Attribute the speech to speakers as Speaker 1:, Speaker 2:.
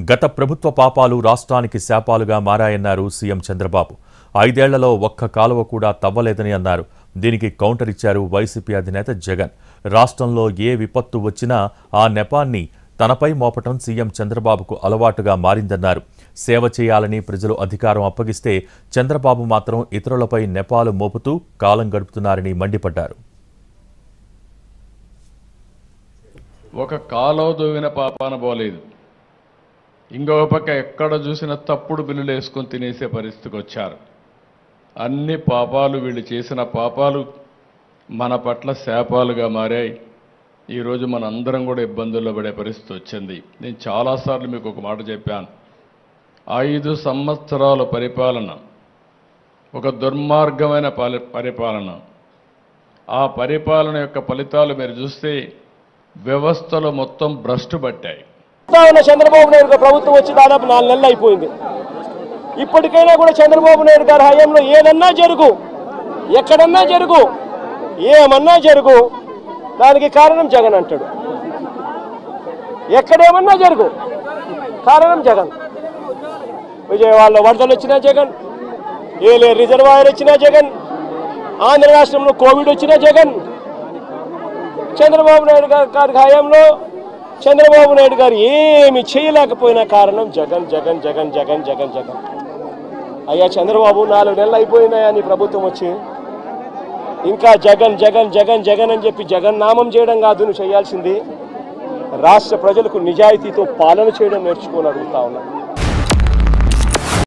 Speaker 1: గత ప్రభుత్వ పాపాలు రాష్ట్రానికి శాపాలుగా మారాయన్నారు సీఎం చంద్రబాబు. 5 ఏళ్లలో ఒక్క కాలువ కూడా తవ్వలేదని అన్నారు. దీనికి కౌంటర్ ఇచ్చారు వైసీపీ అధినేత జగన్. రాష్ట్రంలో ఏ విపత్తు వచ్చినా ఆ నెపాన్ని తనపై మోపటం సీఎం చంద్రబాబుకు అలవాటుగా మారిందన్నారు. సేవ చేయాలని ప్రజలు అధికారం అప్పగిస్తే చంద్రబాబు మాత్రం ఇతరులపై నెపాలు మోపుతూ కాలం గడుపుతున్నారని మండిపడ్డారు.
Speaker 2: ఒక కాలువ దూవిన పాపాన పోలేదు. ఇంకో పక్క ఎక్కడ చూసినా తప్పుడు బిల్లులు వేసుకొని తినేసే పరిస్థితికి వచ్చారు. అన్ని పాపాలు వీళ్ళు చేసిన పాపాలు మన పట్ల శాపాలుగా మారాయి. ఈరోజు మన అందరం కూడా ఇబ్బందుల్లో పడే పరిస్థితి వచ్చింది. నేను చాలాసార్లు మీకు ఒక మాట చెప్పాను. 5 సంవత్సరాల పరిపాలన ఒక దుర్మార్గమైన పరిపాలన. ఆ పరిపాలన యొక్క ఫలితాలు మీరు చూస్తే వ్యవస్థలు మొత్తం భ్రష్టు పట్టాయి.
Speaker 3: చంద్రబాబు నాయుడు ప్రభుత్వం వచ్చి దాదాపు 4 నెలలు అయిపోయింది. ఇప్పటికైనా కూడా చంద్రబాబు నాయుడు గారి హయాంలో ఏదన్నా జరుగు, ఎక్కడన్నా జరుగు, ఏమన్నా జరుగు, దానికి కారణం జగన్ అంటాడు. ఎక్కడేమన్నా జరుగు, కారణం జగన్. విజయవాడలో వరదలు వచ్చినా జగన్, ఏలే రిజర్వాయర్ వచ్చినా జగన్, ఆంధ్ర రాష్ట్రంలో కోవిడ్ వచ్చినా జగన్. చంద్రబాబు నాయుడు గారి హయాంలో చంద్రబాబు నాయుడు గారు ఏమి చేయలేకపోయినా కారణం జగన్ జగన్ జగన్ జగన్ జగన్ జగన్. అయ్యా చంద్రబాబు 4 నెలలు అయిపోయినాయా నీ ప్రభుత్వం వచ్చి, ఇంకా జగన్ జగన్ జగన్ జగన్ అని చెప్పి జగన్ నామం చేయడం కాదు నువ్వు చేయాల్సింది. రాష్ట్ర ప్రజలకు నిజాయితీతో పాలన చేయడం నేర్చుకొని అడుగుతా ఉన్నా.